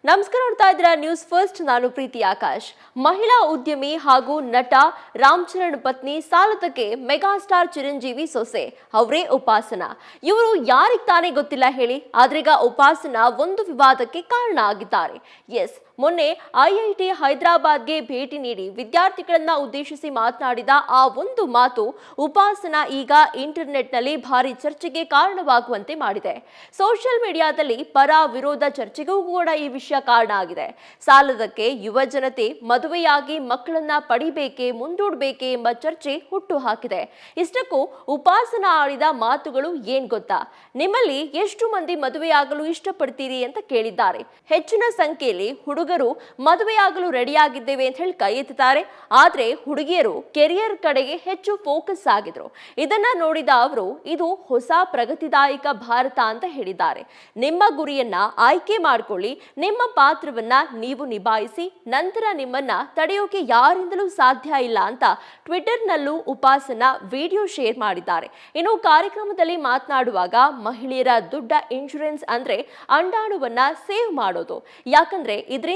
ನಮಸ್ಕಾರ, ನೋಡ್ತಾ ಇದ್ದೀರಾ ನ್ಯೂಸ್ ಫಸ್ಟ್. ನಾನು ಪ್ರೀತಿ ಆಕಾಶ್. ಮಹಿಳಾ ಉದ್ಯಮಿ ಹಾಗೂ ನಟ ರಾಮ್ ಚರಣ್ ಪತ್ನಿ ಸಾಲತಕ್ಕೆ ಮೆಗಾಸ್ಟಾರ್ ಚಿರಂಜೀವಿ ಸೊಸೆ ಅವರೇ ಉಪಾಸನಾ. ಇವರು ಯಾರಿಗೆ ತಾನೇ ಗೊತ್ತಿಲ್ಲ ಹೇಳಿ, ಆದ್ರೀಗ ಉಪಾಸನಾ ಒಂದು ವಿವಾದಕ್ಕೆ ಕಾರಣ ಆಗಿದ್ದಾರೆ. ಎಸ್, ಮೊನ್ನೆ ಐಐಟಿ ಹೈದರಾಬಾದ್ಗೆ ಭೇಟಿ ನೀಡಿ ವಿದ್ಯಾರ್ಥಿಗಳನ್ನ ಉದ್ದೇಶಿಸಿ ಮಾತನಾಡಿದ ಆ ಒಂದು ಮಾತು ಉಪಾಸನಾ ಈಗ ಇಂಟರ್ನೆಟ್ನಲ್ಲಿ ಭಾರಿ ಚರ್ಚೆಗೆ ಕಾರಣವಾಗುವಂತೆ ಮಾಡಿದೆ. ಸೋಷಿಯಲ್ ಮೀಡಿಯಾದಲ್ಲಿ ಪರ ವಿರೋಧ ಚರ್ಚೆಗೂ ಕೂಡ ಈ ವಿಷಯ ಕಾರಣ ಆಗಿದೆ. ಸಾಲದಕ್ಕೆ ಯುವ ಜನತೆ ಮದುವೆಯಾಗಿ ಮಕ್ಕಳನ್ನ ಪಡಿಬೇಕೆ ಮುಂದೂಡಬೇಕೆ ಎಂಬ ಚರ್ಚೆ ಹುಟ್ಟು ಹಾಕಿದೆ. ಇಷ್ಟಕ್ಕೂ ಉಪಾಸನಾ ಆಡಿದ ಮಾತುಗಳು ಏನ್ ಗೊತ್ತಾ? ನಿಮ್ಮಲ್ಲಿ ಎಷ್ಟು ಮಂದಿ ಮದುವೆಯಾಗಲು ಇಷ್ಟಪಡ್ತೀರಿ ಅಂತ ಕೇಳಿದ್ದಾರೆ. ಹೆಚ್ಚಿನ ಸಂಖ್ಯೆಯಲ್ಲಿ ಹುಡುಗರು ಮದುವೆಯಾಗಲು ರೆಡಿಯಾಗಿದ್ದೇವೆ ಅಂತ ಹೇಳಿ ಕೈ ಎತ್ತಾರೆ. ಆದ್ರೆ ಹುಡುಗಿಯರು ಕೆರಿಯರ್ ಕಡೆಗೆ ಹೆಚ್ಚು ಫೋಕಸ್ ಆಗಿದ್ರು. ಇದನ್ನ ನೋಡಿದ ಅವರು ಇದು ಹೊಸ ಪ್ರಗತಿದಾಯಕ ಭಾರತ ಅಂತ ಹೇಳಿದ್ದಾರೆ. ನಿಮ್ಮ ಗುರಿಯನ್ನ ಆಯ್ಕೆ ಮಾಡ್ಕೊಳ್ಳಿ, ನಿಮ್ಮ ಪಾತ್ರವನ್ನ ನೀವು ನಿಭಾಯಿಸಿ, ನಂತರ ನಿಮ್ಮನ್ನ ತಡೆಯೋಕೆ ಯಾರಿಂದಲೂ ಸಾಧ್ಯ ಇಲ್ಲ ಅಂತ ಟ್ವಿಟರ್ನಲ್ಲೂ ಉಪಾಸನಾ ವಿಡಿಯೋ ಶೇರ್ ಮಾಡಿದ್ದಾರೆ. ಇನ್ನು ಕಾರ್ಯಕ್ರಮದಲ್ಲಿ ಮಾತನಾಡುವಾಗ ಮಹಿಳೆಯರ ದೊಡ್ಡ ಇನ್ಶೂರೆನ್ಸ್ ಅಂದ್ರೆ ಅಂಡಾಣುವನ್ನ ಸೇವ್ ಮಾಡೋದು. ಯಾಕಂದ್ರೆ ಇದರಿಂದ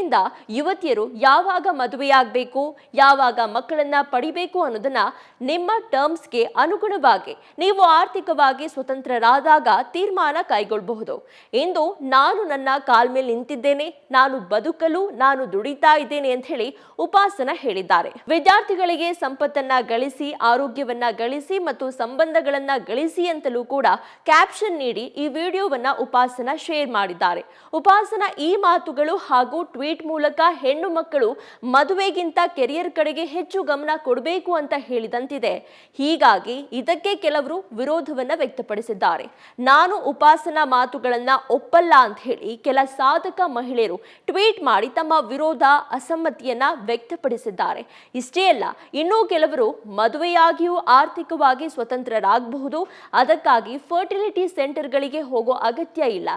ಯುವತಿಯರು ಯಾವಾಗ ಮದುವೆಯಾಗಬೇಕು, ಯಾವಾಗ ಮಕ್ಕಳನ್ನ ಪಡಿಬೇಕು ಅನ್ನೋದನ್ನ ನಿಮ್ಮ ಟರ್ಮ್ಸ್ಗೆ ಅನುಗುಣವಾಗಿ ನೀವು ಆರ್ಥಿಕವಾಗಿ ಸ್ವತಂತ್ರರಾದಾಗ ತೀರ್ಮಾನ ಕೈಗೊಳ್ಳಬಹುದು. ಇಂದು ನಾನು ನನ್ನ ಕಾಲ್ ಮೇಲೆ ನಿಂತಿದ್ದೇನೆ, ನಾನು ಬದುಕಲು ನಾನು ದುಡಿತಾ ಇದ್ದೇನೆ ಅಂತ ಹೇಳಿ ಉಪಾಸನಾ ಹೇಳಿದ್ದಾರೆ. ವಿದ್ಯಾರ್ಥಿಗಳಿಗೆ ಸಂಪತ್ತನ್ನ ಗಳಿಸಿ, ಆರೋಗ್ಯವನ್ನ ಗಳಿಸಿ ಮತ್ತು ಸಂಬಂಧಗಳನ್ನ ಗಳಿಸಿ ಅಂತಲೂ ಕೂಡ ಕ್ಯಾಪ್ಷನ್ ನೀಡಿ ಈ ವಿಡಿಯೋವನ್ನ ಉಪಾಸನಾ ಶೇರ್ ಮಾಡಿದ್ದಾರೆ. ಉಪಾಸನಾ ಈ ಮಾತುಗಳು ಹಾಗೂ ಟ್ವೀಟ್ ಮೂಲಕ ಹೆಣ್ಣು ಮಕ್ಕಳು ಮದುವೆಗಿಂತ ಕೆರಿಯರ್ ಕಡೆಗೆ ಹೆಚ್ಚು ಗಮನ ಕೊಡಬೇಕು ಅಂತ ಹೇಳಿದಂತಿದೆ. ಹೀಗಾಗಿ ಇದಕ್ಕೆ ಕೆಲವರು ವಿರೋಧವನ್ನ ವ್ಯಕ್ತಪಡಿಸಿದ್ದಾರೆ. ನಾನು ಉಪಾಸನಾ ಮಾತುಗಳನ್ನ ಒಪ್ಪಲ್ಲ ಅಂತ ಹೇಳಿ ಕೆಲ ಸಾಧಕ ಮಹಿಳೆಯರು ಟ್ವೀಟ್ ಮಾಡಿ ತಮ್ಮ ವಿರೋಧ ಅಸಮ್ಮತಿಯನ್ನ ವ್ಯಕ್ತಪಡಿಸಿದ್ದಾರೆ. ಇಷ್ಟೇ ಅಲ್ಲ, ಇನ್ನೂ ಕೆಲವರು ಮದುವೆಯಾಗಿಯೂ ಆರ್ಥಿಕವಾಗಿ ಸ್ವತಂತ್ರರಾಗಬಹುದು, ಅದಕ್ಕಾಗಿ ಫರ್ಟಿಲಿಟಿ ಸೆಂಟರ್ಗಳಿಗೆ ಹೋಗೋ ಅಗತ್ಯ ಇಲ್ಲ,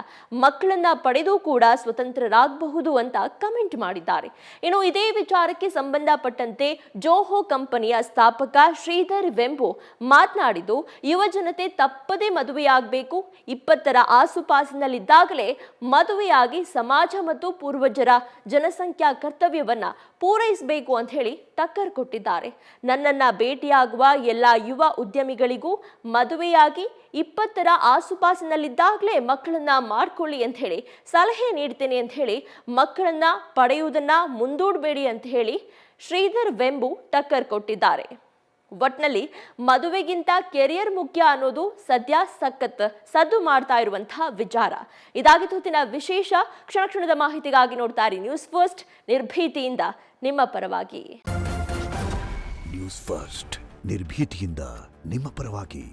ಮಕ್ಕಳನ್ನ ಪಡೆದು ಕೂಡ ಸ್ವತಂತ್ರರಾಗಬಹುದು ಅಂತ ಕಮೆಂಟ್ ಮಾಡಿದ್ದಾರೆ. ಇನ್ನು ಇದೇ ವಿಚಾರಕ್ಕೆ ಸಂಬಂಧಪಟ್ಟಂತೆ ಜೋಹೋ ಕಂಪನಿಯ ಸ್ಥಾಪಕ ಶ್ರೀಧರ್ ವೆಂಬು ಮಾತನಾಡಿದ್ದು, ಯುವ ಜನತೆ ತಪ್ಪದೇ ಮದುವೆಯಾಗಬೇಕು, 20ರ ಆಸುಪಾಸಿನಲ್ಲಿದ್ದಾಗಲೇ ಮದುವೆಯಾಗಿ ಸಮಾಜ ಮತ್ತು ಪೂರ್ವಜರ ಜನಸಂಖ್ಯಾ ಕರ್ತವ್ಯವನ್ನ ಪೂರೈಸಬೇಕು ಅಂತ ಹೇಳಿ ಟಕ್ಕರ್ ಕೊಟ್ಟಿದ್ದಾರೆ. ನನ್ನನ್ನ ಭೇಟಿಯಾಗುವ ಎಲ್ಲ ಯುವ ಉದ್ಯಮಿಗಳಿಗೂ ಮದುವೆಯಾಗಿ 20ರ ಆಸುಪಾಸಿನಲ್ಲಿದ್ದಾಗಲೇ ಮಕ್ಕಳನ್ನ ಮಾಡ್ಕೊಳ್ಳಿ ಅಂತ ಹೇಳಿ ಸಲಹೆ ನೀಡ್ತೇನೆ ಅಂತ ಹೇಳಿ, ಮಕ್ಕಳನ್ನ ಪಡೆಯುವುದನ್ನ ಮುಂದೂಡಬೇಡಿ ಅಂತ ಹೇಳಿ ಶ್ರೀಧರ್ ವೆಂಬು ಟಕ್ಕರ್ ಕೊಟ್ಟಿದ್ದಾರೆ. ಒಟ್ನಲ್ಲಿ ಮದುವೆಗಿಂತ ಕೆರಿಯರ್ ಮುಖ್ಯ ಅನ್ನೋದು ಸದ್ಯ ಸಖತ್ ಸದ್ದು ಮಾಡ್ತಾ ಇರುವಂತಹ ವಿಚಾರ. ಇದಾಗಿತ್ತು ಹೊತ್ತಿನ ವಿಶೇಷ. ಕ್ಷಣದ ಮಾಹಿತಿಗಾಗಿ ನೋಡ್ತಾ ಇರಿ ನ್ಯೂಸ್ ಫಸ್ಟ್, ನಿರ್ಭೀತಿಯಿಂದ ನಿಮ್ಮ ಪರವಾಗಿ. ನ್ಯೂಸ್ ಫಸ್ಟ್, ನಿರ್ಭೀತಿಯಿಂದ ನಿಮ್ಮ ಪರವಾಗಿ.